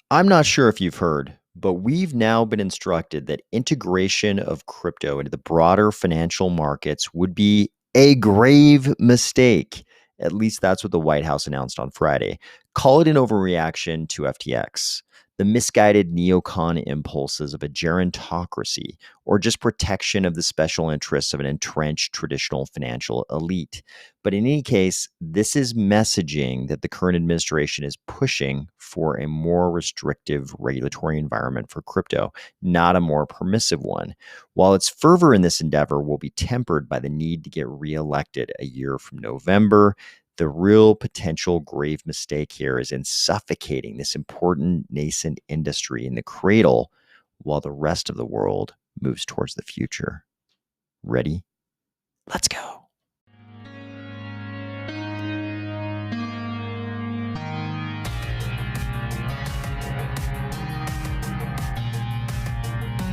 I'm not sure if you've heard, but we've now been instructed that integration of crypto into the broader financial markets would be a grave mistake. At least that's what the White House announced on Friday. Call it an overreaction to FTX, the misguided neocon impulses of a gerontocracy, or just protection of the special interests of an entrenched traditional financial elite. But in any case, this is messaging that the current administration is pushing for a more restrictive regulatory environment for crypto, not a more permissive one. While its fervor in this endeavor will be tempered by the need to get reelected a year from November, the real potential grave mistake here is in suffocating this important nascent industry in the cradle while the rest of the world moves towards the future. Ready? Let's go.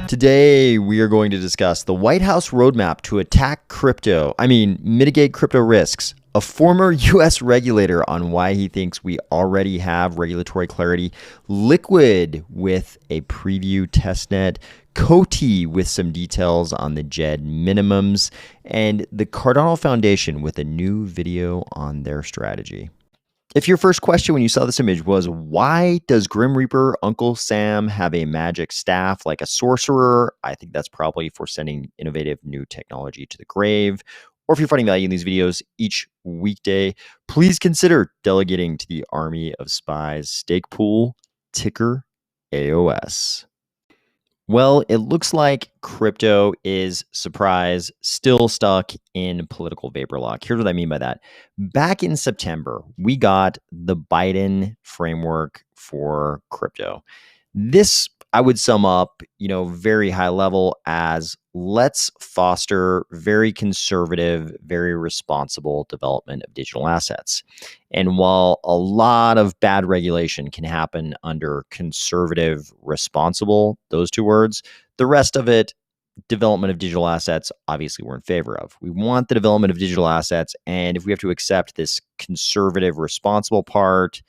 Today, we are going to discuss the White House roadmap to mitigate crypto risks, a former U.S. regulator on why he thinks we already have regulatory clarity, Liqwid with a preview testnet, Coty with some details on the Djed minimums, and the Cardano Foundation with a new video on their strategy. If your first question when you saw this image was, why does Grim Reaper Uncle Sam have a magic staff like a sorcerer? I think that's probably for sending innovative new technology to the grave. Or if you're finding value in these videos each weekday, please consider delegating to the Army of Spies stake pool, ticker AOS. Well, it looks like crypto is, surprise, still stuck in political vapor lock. Here's what I mean by that. Back in September, we got the Biden framework for crypto. This, I would sum up, very high level as let's foster very conservative, very responsible development of digital assets. And while a lot of bad regulation can happen under conservative, responsible, those two words, the rest of it, development of digital assets, obviously we're in favor of. We want the development of digital assets. And if we have to accept this conservative, responsible part,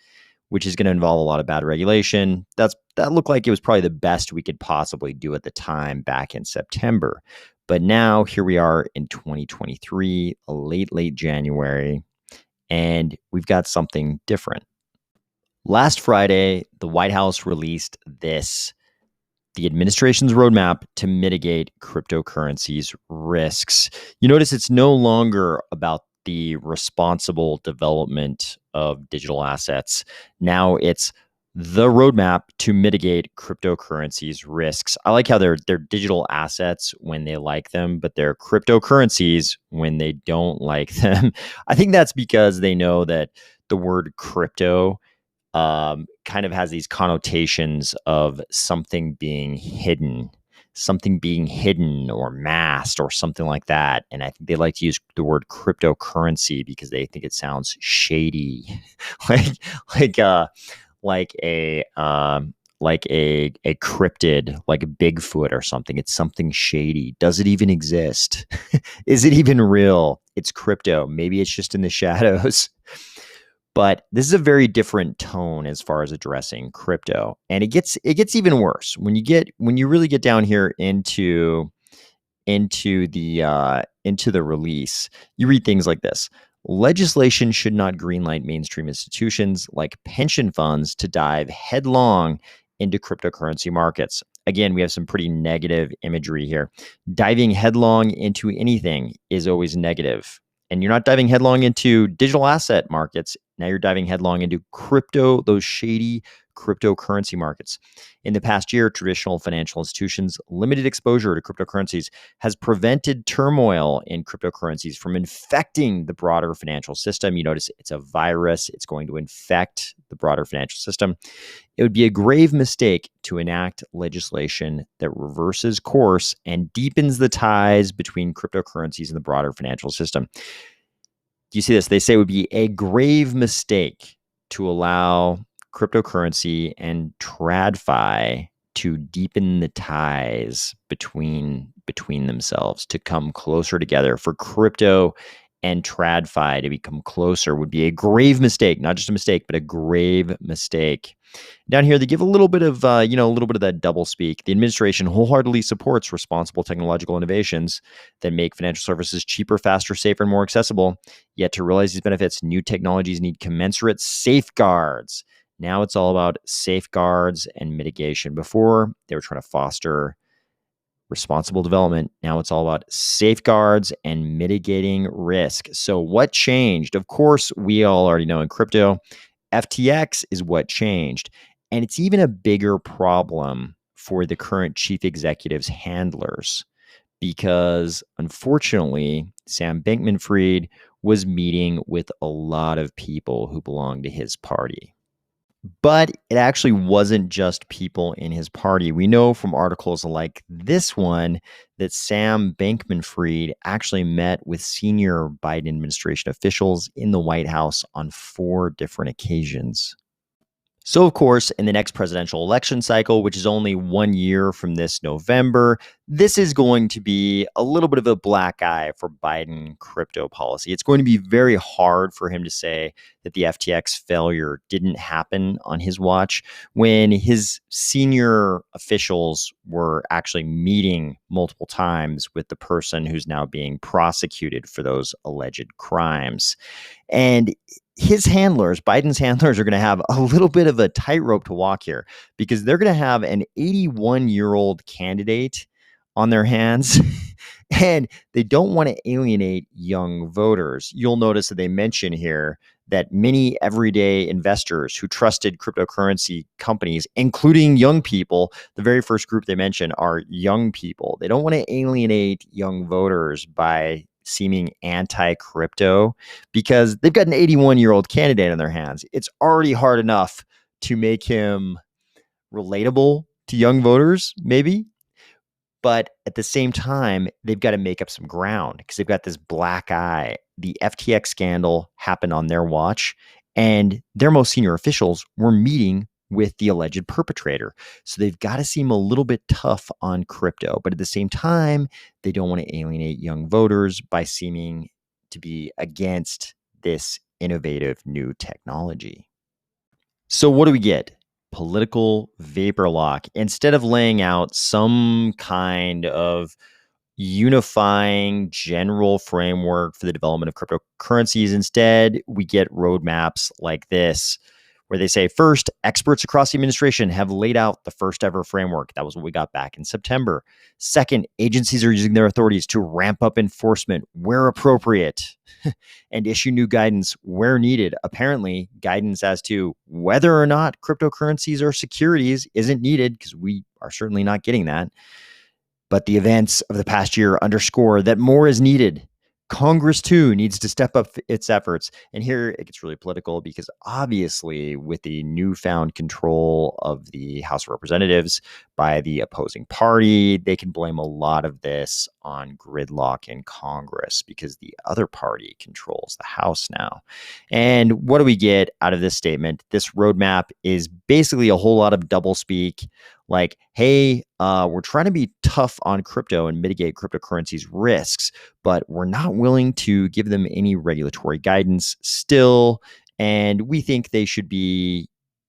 which is going to involve a lot of bad regulation, that looked like it was probably the best we could possibly do at the time back in September. But now here we are in 2023, late January, and we've got something different. Last Friday, the White House released the administration's roadmap to mitigate cryptocurrencies risks. You notice it's no longer about the responsible development of digital assets. Now it's the roadmap to mitigate cryptocurrencies risks. I like how they're digital assets when they like them, but they're cryptocurrencies when they don't like them. I think that's because they know that the word crypto kind of has these connotations of something being hidden or masked or something like that. And I think they like to use the word cryptocurrency because they think it sounds shady, like a cryptid, like a Bigfoot or something. It's something shady. Does it even exist? Is it even real? It's crypto. Maybe it's just in the shadows. But this is a very different tone as far as addressing crypto, and it gets even worse when you really get down here into the release. You read things like this: legislation should not greenlight mainstream institutions like pension funds to dive headlong into cryptocurrency markets. Again, we have some pretty negative imagery here. Diving headlong into anything is always negative. And you're not diving headlong into digital asset markets. Now you're diving headlong into crypto, those shady cryptocurrency markets. In the past year, traditional financial institutions' limited exposure to cryptocurrencies has prevented turmoil in cryptocurrencies from infecting the broader financial system. You notice it's a virus. It's going to infect the broader financial system. It would be a grave mistake to enact legislation that reverses course and deepens the ties between cryptocurrencies and the broader financial system. Do you see this? They say it would be a grave mistake to allow cryptocurrency and TradFi to deepen the ties between themselves, to come closer together, for crypto and TradFi to become closer would be a grave mistake, not just a mistake, but a grave mistake. Down here, they give a little bit of, a little bit of that double speak. The administration wholeheartedly supports responsible technological innovations that make financial services cheaper, faster, safer, and more accessible. Yet to realize these benefits, new technologies need commensurate safeguards. Now it's all about safeguards and mitigation. Before, they were trying to foster responsible development. Now it's all about safeguards and mitigating risk. So what changed? Of course, we all already know in crypto, FTX is what changed. And it's even a bigger problem for the current chief executive's handlers because unfortunately, Sam Bankman-Fried was meeting with a lot of people who belong to his party. But it actually wasn't just people in his party. We know from articles like this one that Sam Bankman-Fried actually met with senior Biden administration officials in the White House on 4 different occasions. So, of course, in the next presidential election cycle, which is only 1 year from this November, this is going to be a little bit of a black eye for Biden crypto policy. It's going to be very hard for him to say that the FTX failure didn't happen on his watch when his senior officials were actually meeting multiple times with the person who's now being prosecuted for those alleged crimes. And his handlers, Biden's handlers, are going to have a little bit of a tightrope to walk here because they're going to have an 81-year-old candidate on their hands and they don't want to alienate young voters. You'll notice that they mention here that many everyday investors who trusted cryptocurrency companies, including young people, the very first group they mention are young people. They don't want to alienate young voters by seeming anti-crypto because they've got an 81-year-old candidate on their hands. It's already hard enough to make him relatable to young voters, maybe. But at the same time, they've got to make up some ground because they've got this black eye. The FTX scandal happened on their watch, and their most senior officials were meeting with the alleged perpetrator. So they've got to seem a little bit tough on crypto. But at the same time, they don't want to alienate young voters by seeming to be against this innovative new technology. So what do we get? Political vapor lock. Instead of laying out some kind of unifying general framework for the development of cryptocurrencies, instead, we get roadmaps like this, where they say, first, experts across the administration have laid out the first ever framework. That was what we got back in September. Second, agencies are using their authorities to ramp up enforcement where appropriate and issue new guidance where needed. Apparently, guidance as to whether or not cryptocurrencies are securities isn't needed because we are certainly not getting that. But the events of the past year underscore that more is needed. Congress, too, needs to step up its efforts. And here it gets really political because obviously with the newfound control of the House of Representatives by the opposing party, they can blame a lot of this on gridlock in Congress because the other party controls the House now. And what do we get out of this statement? This roadmap is basically a whole lot of doublespeak. Like, hey, we're trying to be tough on crypto and mitigate cryptocurrencies risks, but we're not willing to give them any regulatory guidance still. And we think they should be,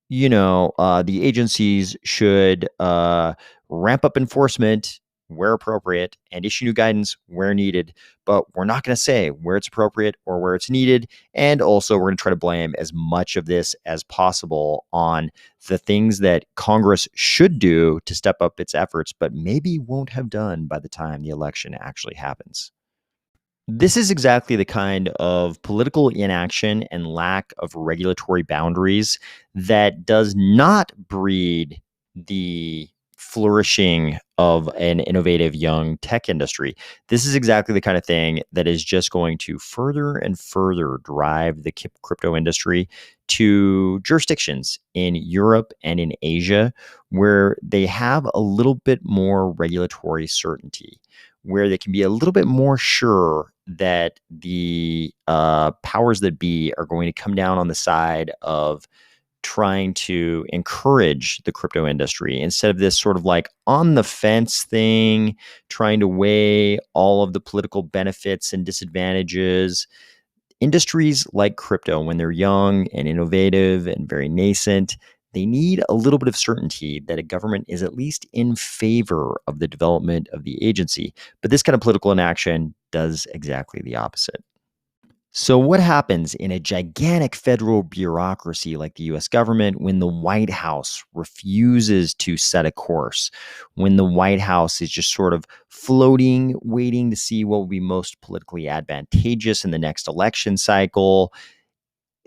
the agencies should ramp up enforcement where appropriate and issue new guidance where needed. But we're not going to say where it's appropriate or where it's needed. And also, we're going to try to blame as much of this as possible on the things that Congress should do to step up its efforts, but maybe won't have done by the time the election actually happens. This is exactly the kind of political inaction and lack of regulatory boundaries that does not breed the flourishing of an innovative young tech industry. This is exactly the kind of thing that is just going to further and further drive the crypto industry to jurisdictions in Europe and in Asia where they have a little bit more regulatory certainty, where they can be a little bit more sure that the powers that be are going to come down on the side of trying to encourage the crypto industry instead of this sort of like on the fence thing, trying to weigh all of the political benefits and disadvantages. Industries like crypto, when they're young and innovative and very nascent, they need a little bit of certainty that a government is at least in favor of the development of the agency. But this kind of political inaction does exactly the opposite. So, what happens in a gigantic federal bureaucracy like the US government when the White House refuses to set a course? When the White House is just sort of floating, waiting to see what will be most politically advantageous in the next election cycle?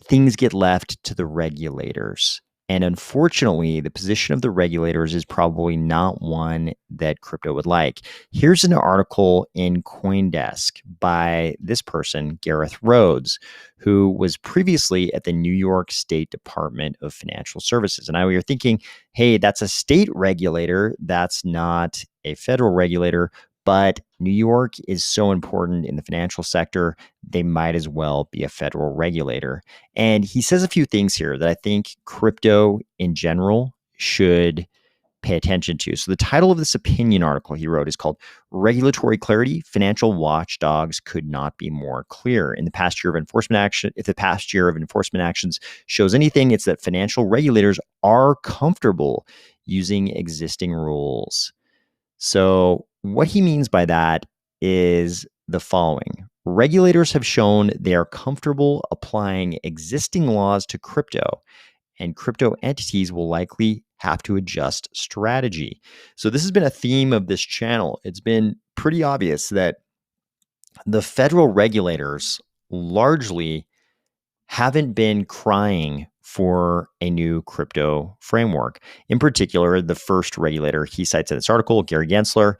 Things get left to the regulators. And unfortunately, the position of the regulators is probably not one that crypto would like. Here's an article in CoinDesk by this person, Gareth Rhodes, who was previously at the New York State Department of Financial Services. And now we are thinking, hey, that's a state regulator. That's not a federal regulator. But New York is so important in the financial sector, they might as well be a federal regulator. And he says a few things here that I think crypto in general should pay attention to. So the title of this opinion article he wrote is called Regulatory Clarity, Financial Watchdogs Could Not Be More Clear. In the past year of enforcement action, if the past year of enforcement actions shows anything, it's that financial regulators are comfortable using existing rules. So what he means by that is the following. Regulators have shown they are comfortable applying existing laws to crypto, and crypto entities will likely have to adjust strategy. So this has been a theme of this channel. It's been pretty obvious that the federal regulators largely haven't been crying for a new crypto framework. In particular, the first regulator he cites in this article, Gary Gensler,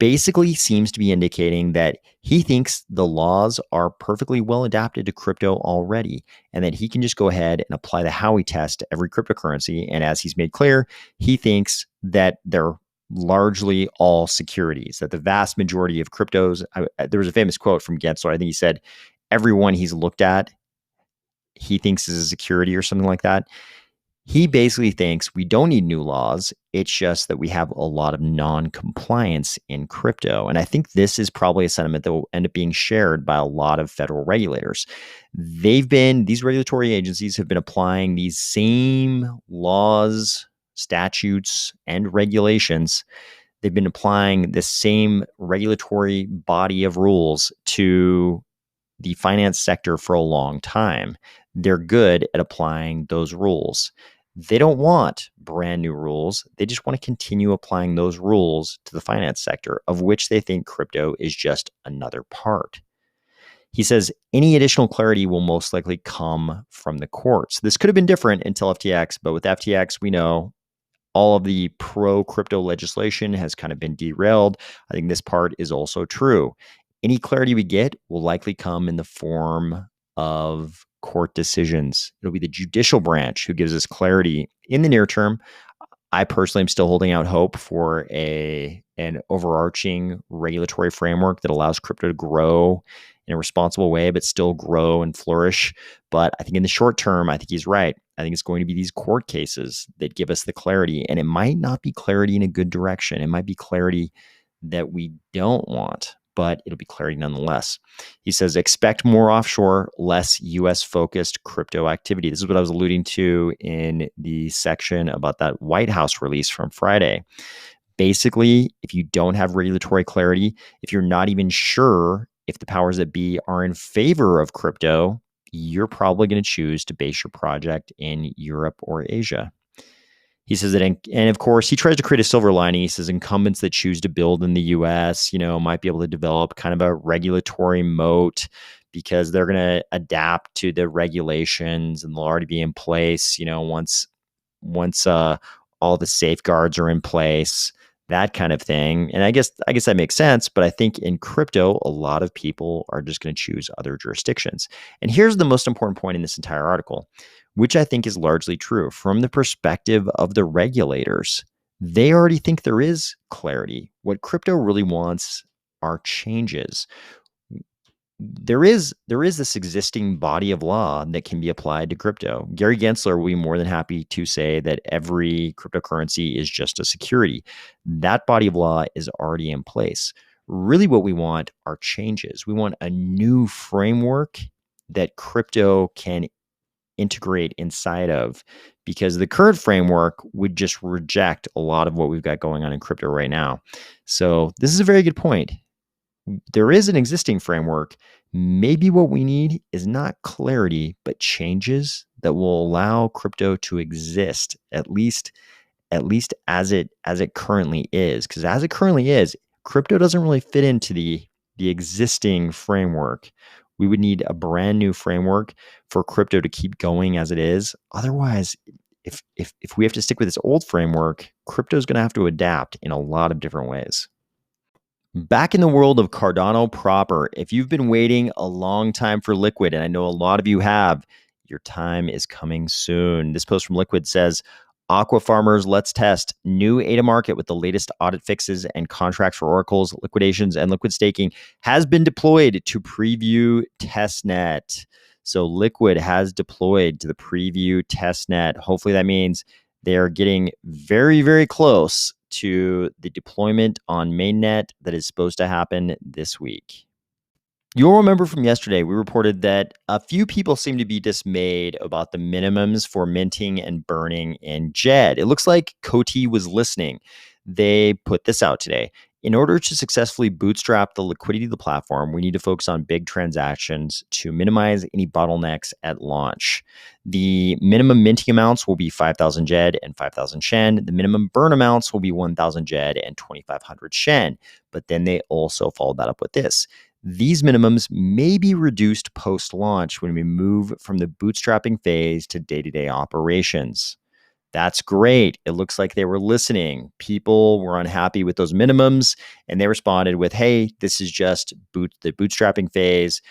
basically seems to be indicating that he thinks the laws are perfectly well adapted to crypto already, and that he can just go ahead and apply the Howey test to every cryptocurrency. And as he's made clear, he thinks that they're largely all securities, that the vast majority of cryptos, there was a famous quote from Gensler. I think he said, everyone he's looked at, he thinks is a security or something like that. He basically thinks we don't need new laws. It's just that we have a lot of non-compliance in crypto. And I think this is probably a sentiment that will end up being shared by a lot of federal regulators. These regulatory agencies have been applying these same laws, statutes, and regulations. They've been applying the same regulatory body of rules to the finance sector for a long time. They're good at applying those rules. They don't want brand new rules. They just want to continue applying those rules to the finance sector, of which they think crypto is just another part. He says any additional clarity will most likely come from the courts. This could have been different until FTX, but with FTX, we know all of the pro-crypto legislation has kind of been derailed. I think this part is also true. Any clarity we get will likely come in the form of court decisions. It'll be the judicial branch who gives us clarity in the near term. I personally am still holding out hope for an overarching regulatory framework that allows crypto to grow in a responsible way, but still grow and flourish. But I think in the short term, I think he's right. I think it's going to be these court cases that give us the clarity. And it might not be clarity in a good direction. It might be clarity that we don't want, but it'll be clarity nonetheless. He says, expect more offshore, less US focused crypto activity. This is what I was alluding to in the section about that White House release from Friday. Basically, if you don't have regulatory clarity, if you're not even sure if the powers that be are in favor of crypto, you're probably going to choose to base your project in Europe or Asia. He says that, and of course, he tries to create a silver lining. He says incumbents that choose to build in the U.S., might be able to develop kind of a regulatory moat because they're going to adapt to the regulations and they'll already be in place. Once all the safeguards are in place, that kind of thing. And I guess that makes sense. But I think in crypto, a lot of people are just going to choose other jurisdictions. And here's the most important point in this entire article, which I think is largely true. From the perspective of the regulators, they already think there is clarity. What crypto really wants are changes. there is this existing body of law that can be applied to crypto. Gary Gensler will be more than happy to say that every cryptocurrency is just a security. That body of law is already in place. Really, what we want are changes. We want a new framework that crypto can integrate inside of, because the current framework would just reject a lot of what we've got going on in crypto right now. So this is a very good point. There is an existing framework. Maybe what we need is not clarity, but changes that will allow crypto to exist, at least as it currently is. Because as it currently is, crypto doesn't really fit into the existing framework. We would need a brand new framework for crypto to keep going as it is. Otherwise, if we have to stick with this old framework, crypto is going to have to adapt in a lot of different ways. Back in the world of Cardano proper, if you've been waiting a long time for Liqwid, and I know a lot of you have, your time is coming soon. This post from Liqwid says, Aqua farmers, let's test. New ADA market with the latest audit fixes and contracts for oracles, liquidations, and liquid staking has been deployed to preview testnet. So Liqwid has deployed to the preview testnet. Hopefully that means they are getting very, very close to the deployment on mainnet that is supposed to happen this week. You'll remember from yesterday, we reported that a few people seem to be dismayed about the minimums for minting and burning in Djed. It looks like Coty was listening. They put this out today. In order to successfully bootstrap the liquidity of the platform, we need to focus on big transactions to minimize any bottlenecks at launch. The minimum minting amounts will be 5,000 Djed and 5,000 Shen. The minimum burn amounts will be 1,000 Djed and 2,500 Shen. But then they also followed that up with this. These minimums may be reduced post-launch when we move from the bootstrapping phase to day-to-day operations. That's great. It looks like they were listening. People were unhappy with those minimums, and they responded with, hey, this is just the bootstrapping phase.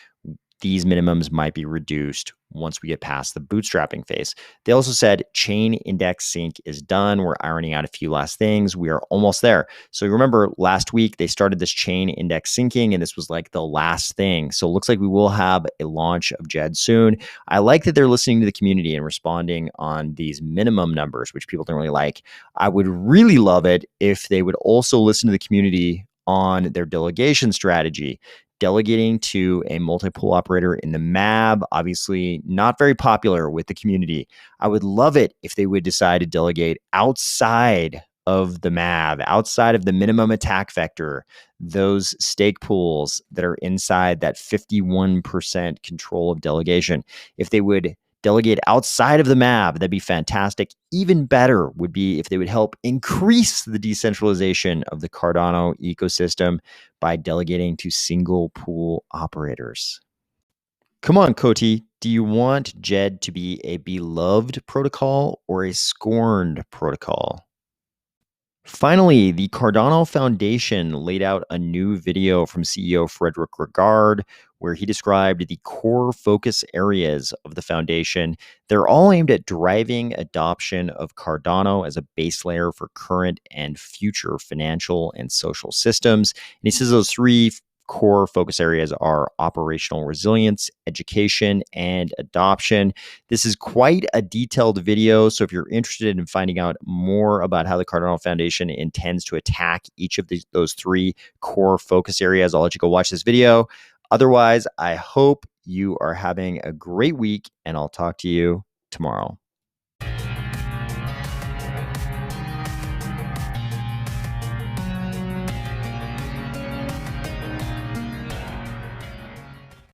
These minimums might be reduced once we get past the bootstrapping phase. They also said chain index sync is done. We're ironing out a few last things. We are almost there. So you remember last week they started this chain index syncing, and this was like the last thing. So it looks like we will have a launch of Djed soon. I like that they're listening to the community and responding on these minimum numbers, which people don't really like. I would really love it if they would also listen to the community on their delegation strategy. Delegating to a multi-pool operator in the MAB, obviously not very popular with the community. I would love it if they would decide to delegate outside of the MAB, outside of the minimum attack vector, those stake pools that are inside that 51% control of delegation. If they would delegate outside of the MAB, that'd be fantastic. Even better would be if they would help increase the decentralization of the Cardano ecosystem by delegating to single pool operators. Come on, Coty. Do you want Djed to be a beloved protocol or a scorned protocol? Finally, the Cardano Foundation laid out a new video from CEO Frederick Regard, where he described the core focus areas of the foundation. They're all aimed at driving adoption of Cardano as a base layer for current and future financial and social systems. And he says those three core focus areas are operational resilience, education, and adoption. This is quite a detailed video, so if you're interested in finding out more about how the Cardano Foundation intends to attack each of those three core focus areas, I'll let you go watch this video. Otherwise, I hope you are having a great week, and I'll talk to you tomorrow.